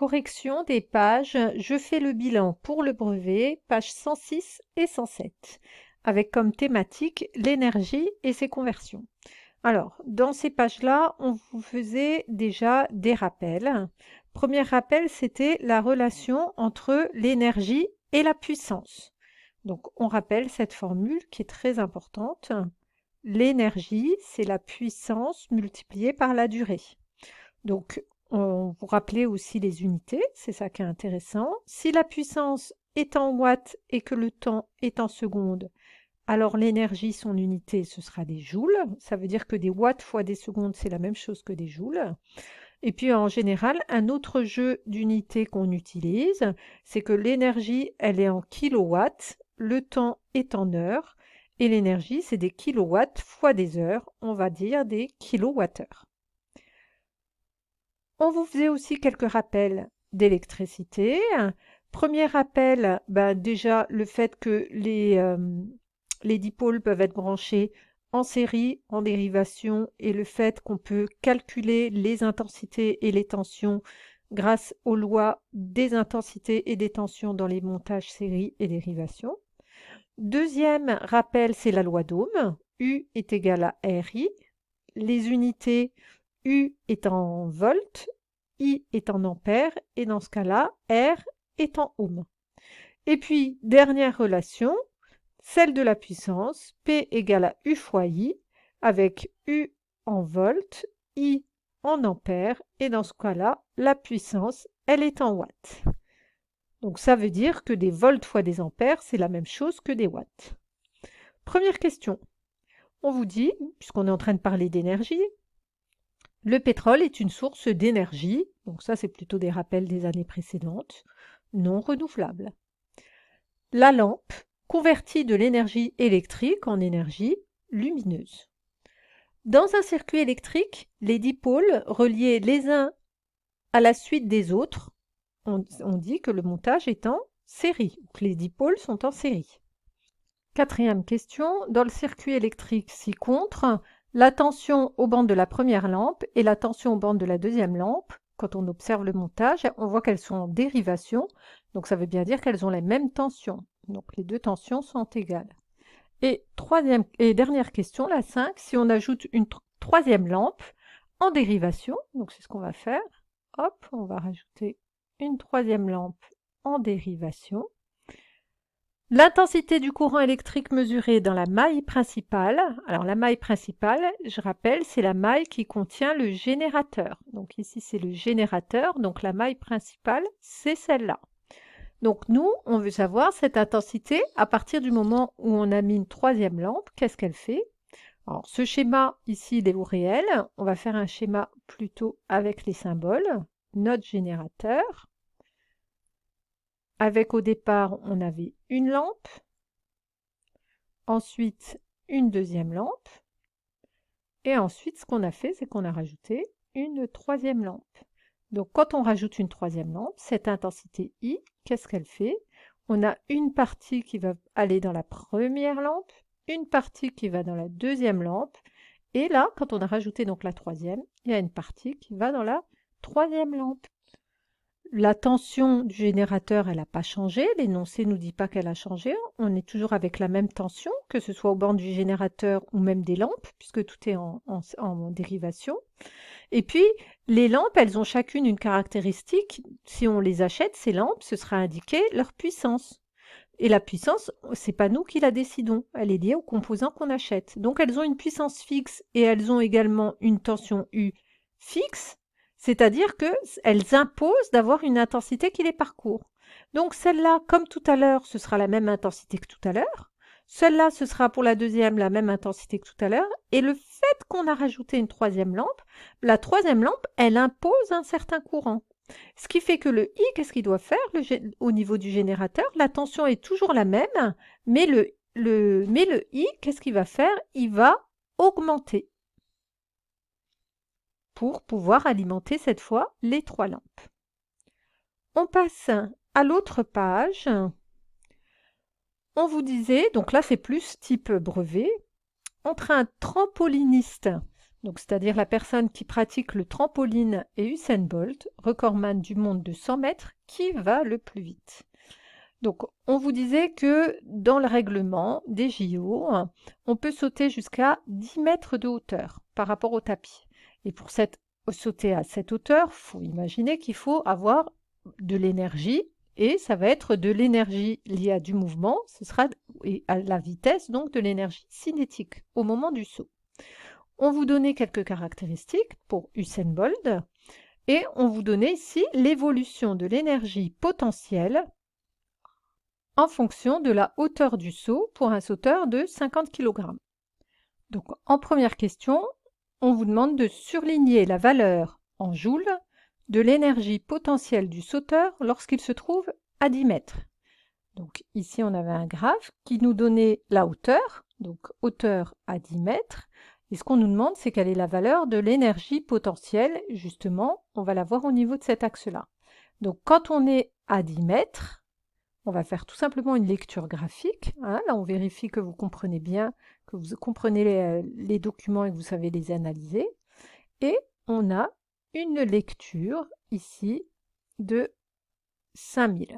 Correction des pages. Je fais le bilan pour le brevet, pages 106 et 107, avec comme thématique l'énergie et ses conversions. Alors, dans ces pages-là, on vous faisait déjà des rappels. Premier rappel, c'était la relation entre l'énergie et la puissance. Donc, on rappelle cette formule qui est très importante. L'énergie, c'est la puissance multipliée par la durée. Donc, on vous rappelait aussi les unités, c'est ça qui est intéressant. Si la puissance est en watts et que le temps est en secondes, alors l'énergie, son unité, ce sera des joules. Ça veut dire que des watts fois des secondes, c'est la même chose que des joules. Et puis en général, un autre jeu d'unités qu'on utilise, c'est que l'énergie, elle est en kilowatts, le temps est en heures, et l'énergie, c'est des kilowatts fois des heures, on va dire des kilowattheures. On vous faisait aussi quelques rappels d'électricité. Premier rappel, déjà le fait que les dipôles peuvent être branchés en série, en dérivation, et le fait qu'on peut calculer les intensités et les tensions grâce aux lois des intensités et des tensions dans les montages série et dérivation. Deuxième rappel, c'est la loi d'Ohm. U est égal à RI. Les unités U est en volts, I est en ampères, et dans ce cas-là, R est en ohms. Et puis, dernière relation, celle de la puissance, P égale à U fois I, avec U en volts, I en ampères, et dans ce cas-là, la puissance, elle est en watts. Donc ça veut dire que des volts fois des ampères, c'est la même chose que des watts. Première question. On vous dit, puisqu'on est en train de parler d'énergie, le pétrole est une source d'énergie, donc ça c'est plutôt des rappels des années précédentes, non renouvelable. La lampe convertit de l'énergie électrique en énergie lumineuse. Dans un circuit électrique, les dipôles reliés les uns à la suite des autres, on dit que le montage est en série, que les dipôles sont en série. Quatrième question, dans le circuit électrique ci-contre, la tension aux bandes de la première lampe et la tension aux bandes de la deuxième lampe, quand on observe le montage, on voit qu'elles sont en dérivation, donc ça veut bien dire qu'elles ont la même tension. Donc les deux tensions sont égales. Et troisième et dernière question, la 5, si on ajoute une troisième lampe en dérivation, donc c'est ce qu'on va faire, hop, on va rajouter une troisième lampe en dérivation. L'intensité du courant électrique mesurée dans la maille principale. Alors la maille principale, je rappelle, c'est la maille qui contient le générateur. Donc ici c'est le générateur, donc la maille principale, c'est celle-là. Donc nous, on veut savoir cette intensité à partir du moment où on a mis une troisième lampe, qu'est-ce qu'elle fait? Alors ce schéma ici, il est au réel. On va faire un schéma plutôt avec les symboles. Notre générateur. Avec au départ, on avait une lampe, ensuite une deuxième lampe, et ensuite ce qu'on a fait, c'est qu'on a rajouté une troisième lampe. Donc quand on rajoute une troisième lampe, cette intensité I, qu'est-ce qu'elle fait? On a une partie qui va aller dans la première lampe, une partie qui va dans la deuxième lampe, et là, quand on a rajouté donc la troisième, il y a une partie qui va dans la troisième lampe. La tension du générateur, elle n'a pas changé. L'énoncé ne nous dit pas qu'elle a changé. On est toujours avec la même tension, que ce soit au bord du générateur ou même des lampes, puisque tout est en dérivation. Et puis, les lampes, elles ont chacune une caractéristique. Si on les achète, ces lampes, ce sera indiqué leur puissance. Et la puissance, c'est pas nous qui la décidons. Elle est liée aux composants qu'on achète. Donc, elles ont une puissance fixe et elles ont également une tension U fixe. C'est-à-dire qu'elles imposent d'avoir une intensité qui les parcourt. Donc celle-là, comme tout à l'heure, ce sera la même intensité que tout à l'heure. Celle-là, ce sera pour la deuxième la même intensité que tout à l'heure. Et le fait qu'on a rajouté une troisième lampe, la troisième lampe, elle impose un certain courant. Ce qui fait que le I, qu'est-ce qu'il doit faire au niveau du générateur? La tension est toujours la même, mais le I, qu'est-ce qu'il va faire? Il va augmenter pour pouvoir alimenter cette fois les trois lampes. On passe à l'autre page. On vous disait, donc là c'est plus type brevet, entre un trampoliniste Donc, c'est-à-dire la personne qui pratique le trampoline et Usain Bolt, recordman du monde de 100 mètres, qui va le plus vite. Donc, on vous disait que dans le règlement des JO, on peut sauter jusqu'à 10 mètres de hauteur par rapport au tapis. Et pour sauter à cette hauteur, il faut imaginer qu'il faut avoir de l'énergie, et ça va être de l'énergie liée à du mouvement, ce sera et à la vitesse, donc de l'énergie cinétique au moment du saut. On vous donnait quelques caractéristiques pour Usain Bolt, et on vous donnait ici l'évolution de l'énergie potentielle en fonction de la hauteur du saut pour un sauteur de 50 kg. Donc, en première question, on vous demande de surligner la valeur en joules de l'énergie potentielle du sauteur lorsqu'il se trouve à 10 mètres. Donc ici, on avait un graphe qui nous donnait la hauteur, donc hauteur à 10 mètres. Et ce qu'on nous demande, c'est quelle est la valeur de l'énergie potentielle. Justement, on va la voir au niveau de cet axe-là. Donc quand on est à 10 mètres, on va faire tout simplement une lecture graphique. Là, on vérifie que vous comprenez bien, que vous comprenez les documents et que vous savez les analyser. Et on a une lecture ici de 5000.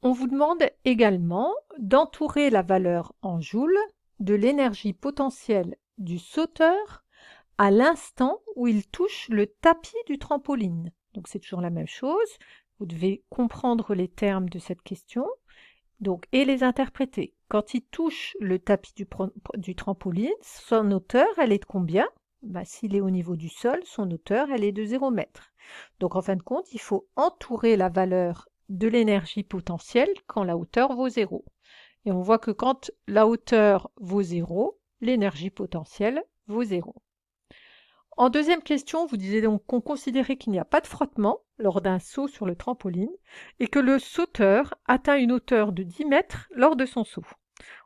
On vous demande également d'entourer la valeur en joules de l'énergie potentielle du sauteur à l'instant où il touche le tapis du trampoline. Donc c'est toujours la même chose. Vous devez comprendre les termes de cette question et les interpréter. Quand il touche le tapis du trampoline, son hauteur, elle est de combien? S'il est au niveau du sol, son hauteur, elle est de 0 mètre. Donc en fin de compte, il faut entourer la valeur de l'énergie potentielle quand la hauteur vaut 0. Et on voit que quand la hauteur vaut 0, l'énergie potentielle vaut 0. En deuxième question, vous disiez donc qu'on considérait qu'il n'y a pas de frottement lors d'un saut sur le trampoline et que le sauteur atteint une hauteur de 10 mètres lors de son saut.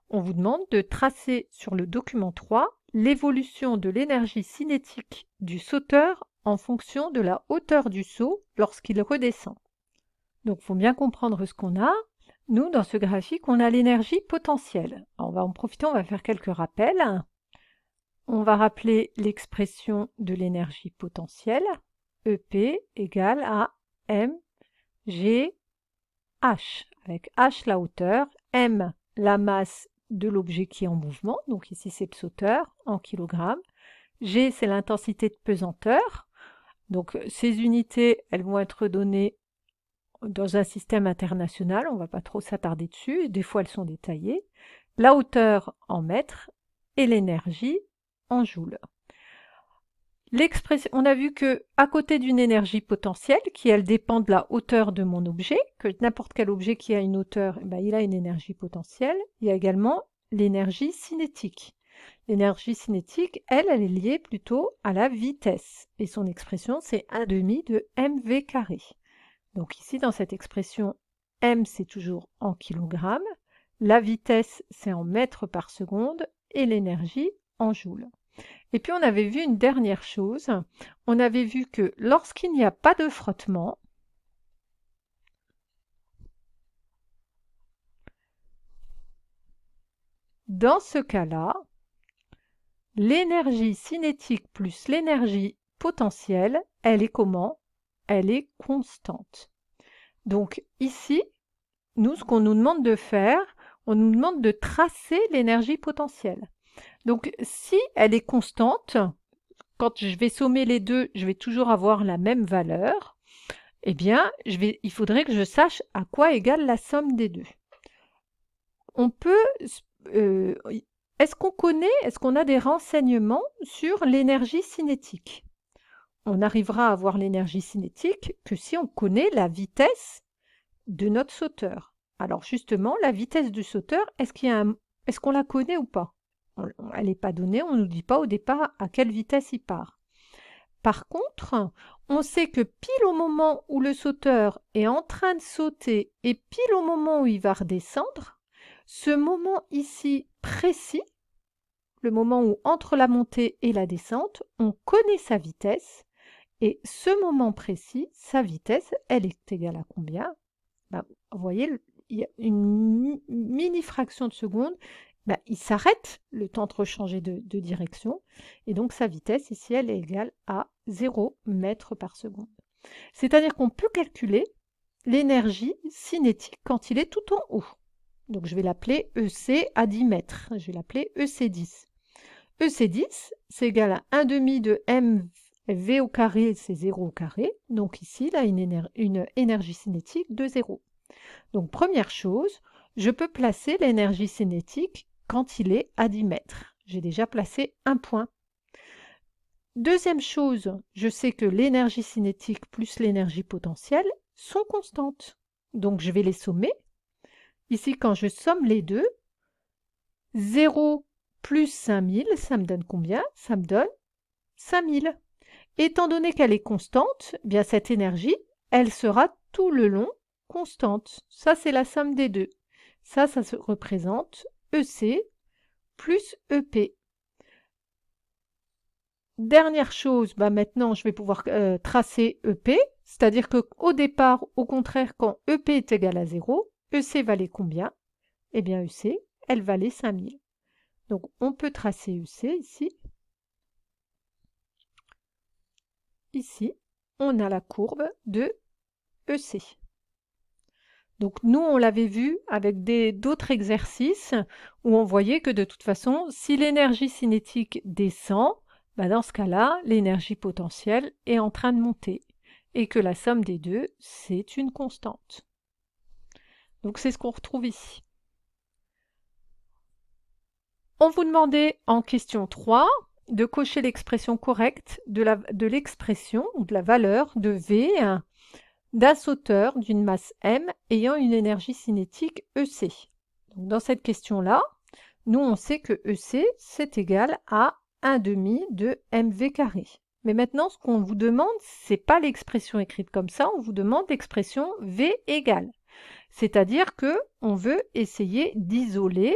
On vous demande de tracer sur le document 3 l'évolution de l'énergie cinétique du sauteur en fonction de la hauteur du saut lorsqu'il redescend. Donc, il faut bien comprendre ce qu'on a. Nous, dans ce graphique, on a l'énergie potentielle. Alors, on va en profiter, on va faire quelques rappels. On va rappeler l'expression de l'énergie potentielle. EP égale à mg h, avec h la hauteur, m la masse de l'objet qui est en mouvement, donc ici c'est le sauteur en kilogrammes, g c'est l'intensité de pesanteur, donc ces unités elles vont être données dans un système international, on ne va pas trop s'attarder dessus, des fois elles sont détaillées, la hauteur en mètres et l'énergie en joules. On a vu que à côté d'une énergie potentielle, qui elle dépend de la hauteur de mon objet, que n'importe quel objet qui a une hauteur, il a une énergie potentielle, il y a également l'énergie cinétique. L'énergie cinétique, elle est liée plutôt à la vitesse, et son expression c'est 1/2 de mv carré. Donc ici dans cette expression, m c'est toujours en kilogrammes, la vitesse c'est en mètres par seconde, et l'énergie en joules. Et puis on avait vu une dernière chose, on avait vu que lorsqu'il n'y a pas de frottement, dans ce cas-là, l'énergie cinétique plus l'énergie potentielle, elle est comment? Elle est constante. Donc ici, nous, ce qu'on nous demande de faire, on nous demande de tracer l'énergie potentielle. Donc si elle est constante, quand je vais sommer les deux, je vais toujours avoir la même valeur, eh bien, il faudrait que je sache à quoi égale la somme des deux. On peut... est-ce qu'on a des renseignements sur l'énergie cinétique? On arrivera à avoir l'énergie cinétique que si on connaît la vitesse de notre sauteur. Alors justement, la vitesse du sauteur, est-ce qu'on la connaît ou pas? Elle n'est pas donnée, on ne nous dit pas au départ à quelle vitesse il part. Par contre, on sait que pile au moment où le sauteur est en train de sauter et pile au moment où il va redescendre, ce moment ici précis, le moment où entre la montée et la descente, on connaît sa vitesse et ce moment précis, sa vitesse, elle est égale à combien? Vous voyez, il y a une mini fraction de seconde, il s'arrête le temps de rechanger de direction. Et donc sa vitesse ici, elle est égale à 0 mètres par seconde. C'est-à-dire qu'on peut calculer l'énergie cinétique quand il est tout en haut. Donc je vais l'appeler EC à 10 mètres. Je vais l'appeler EC10. EC10, c'est égal à 1 demi de mv au carré, c'est 0 au carré. Donc ici, là, une énergie cinétique de 0. Donc première chose, je peux placer l'énergie cinétique quand il est à 10 mètres. J'ai déjà placé un point. Deuxième chose, je sais que l'énergie cinétique plus l'énergie potentielle sont constantes. Donc je vais les sommer. Ici, quand je somme les deux, 0 plus 5000, ça me donne combien? Ça me donne 5000. Étant donné qu'elle est constante, bien cette énergie, elle sera tout le long constante. Ça, c'est la somme des deux. Ça se représente EC plus EP. Dernière chose, maintenant je vais pouvoir tracer EP, c'est-à-dire qu'au départ, au contraire, quand EP est égal à 0, EC valait combien? Eh bien EC, elle valait 5000. Donc on peut tracer EC ici. Ici, on a la courbe de EC. Donc nous, on l'avait vu avec d'autres exercices où on voyait que de toute façon, si l'énergie cinétique descend, dans ce cas-là, l'énergie potentielle est en train de monter et que la somme des deux, c'est une constante. Donc c'est ce qu'on retrouve ici. On vous demandait en question 3 de cocher l'expression correcte de l'expression ou de la valeur de V d'un sauteur d'une masse m ayant une énergie cinétique EC. Donc dans cette question-là, nous on sait que EC c'est égal à 1 demi de mv carré. Mais maintenant, ce qu'on vous demande, ce n'est pas l'expression écrite comme ça, on vous demande l'expression V égale. C'est-à-dire qu'on veut essayer d'isoler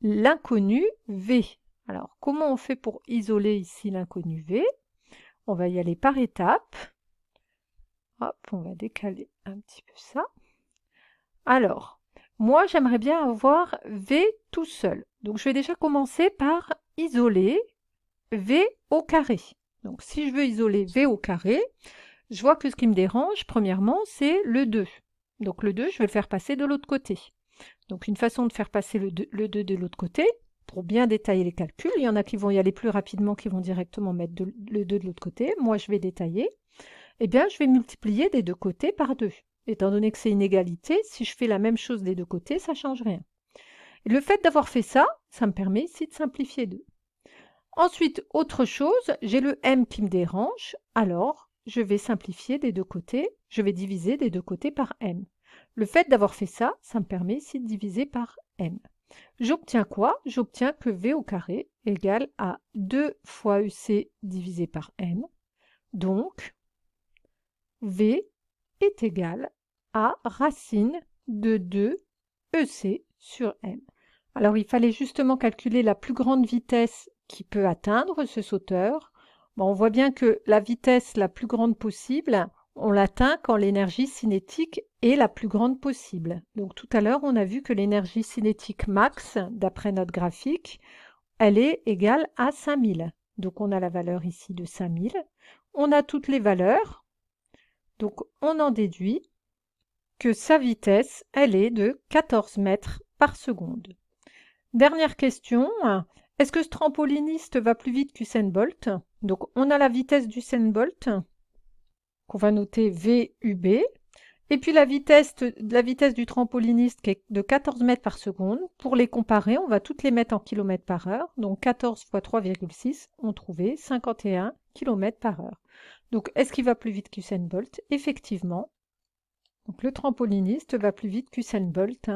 l'inconnu V. Alors, comment on fait pour isoler ici l'inconnu V? On va y aller par étapes. Hop, on va décaler un petit peu ça. Alors, moi, j'aimerais bien avoir V tout seul. Donc, je vais déjà commencer par isoler V au carré. Donc, si je veux isoler V au carré, je vois que ce qui me dérange, premièrement, c'est le 2. Donc, le 2, je vais le faire passer de l'autre côté. Donc, une façon de faire passer le 2 de l'autre côté, pour bien détailler les calculs, il y en a qui vont y aller plus rapidement, qui vont directement mettre le 2 de l'autre côté. Moi, je vais détailler. Eh bien, je vais multiplier des deux côtés par 2. Étant donné que c'est une égalité, si je fais la même chose des deux côtés, ça ne change rien. Et le fait d'avoir fait ça, ça me permet ici de simplifier 2. Ensuite, autre chose, j'ai le m qui me dérange, alors je vais simplifier des deux côtés, je vais diviser des deux côtés par m. Le fait d'avoir fait ça, ça me permet ici de diviser par m. J'obtiens quoi? J'obtiens que v au carré égale à 2 fois EC divisé par m. Donc, v est égal à racine de 2 EC sur m. Alors, il fallait justement calculer la plus grande vitesse qu'il peut atteindre, ce sauteur. On voit bien que la vitesse la plus grande possible, on l'atteint quand l'énergie cinétique est la plus grande possible. Donc tout à l'heure, on a vu que l'énergie cinétique max, d'après notre graphique, elle est égale à 5000. Donc on a la valeur ici de 5000. On a toutes les valeurs. Donc on en déduit que sa vitesse, elle est de 14 mètres par seconde. Dernière question, est-ce que ce trampoliniste va plus vite qu'Usain Bolt? Donc on a la vitesse d'Usain Bolt, qu'on va noter VUB, et puis la vitesse du trampoliniste qui est de 14 mètres par seconde. Pour les comparer, on va toutes les mettre en kilomètres par heure, donc 14 fois 3,6, on trouvait 51 km par heure. Donc est-ce qu'il va plus vite qu'Usain Bolt? Effectivement. Donc le trampoliniste va plus vite qu'Usain Bolt,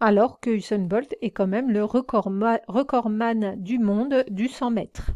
alors que Usain Bolt est quand même le recordman du monde du 100 mètres.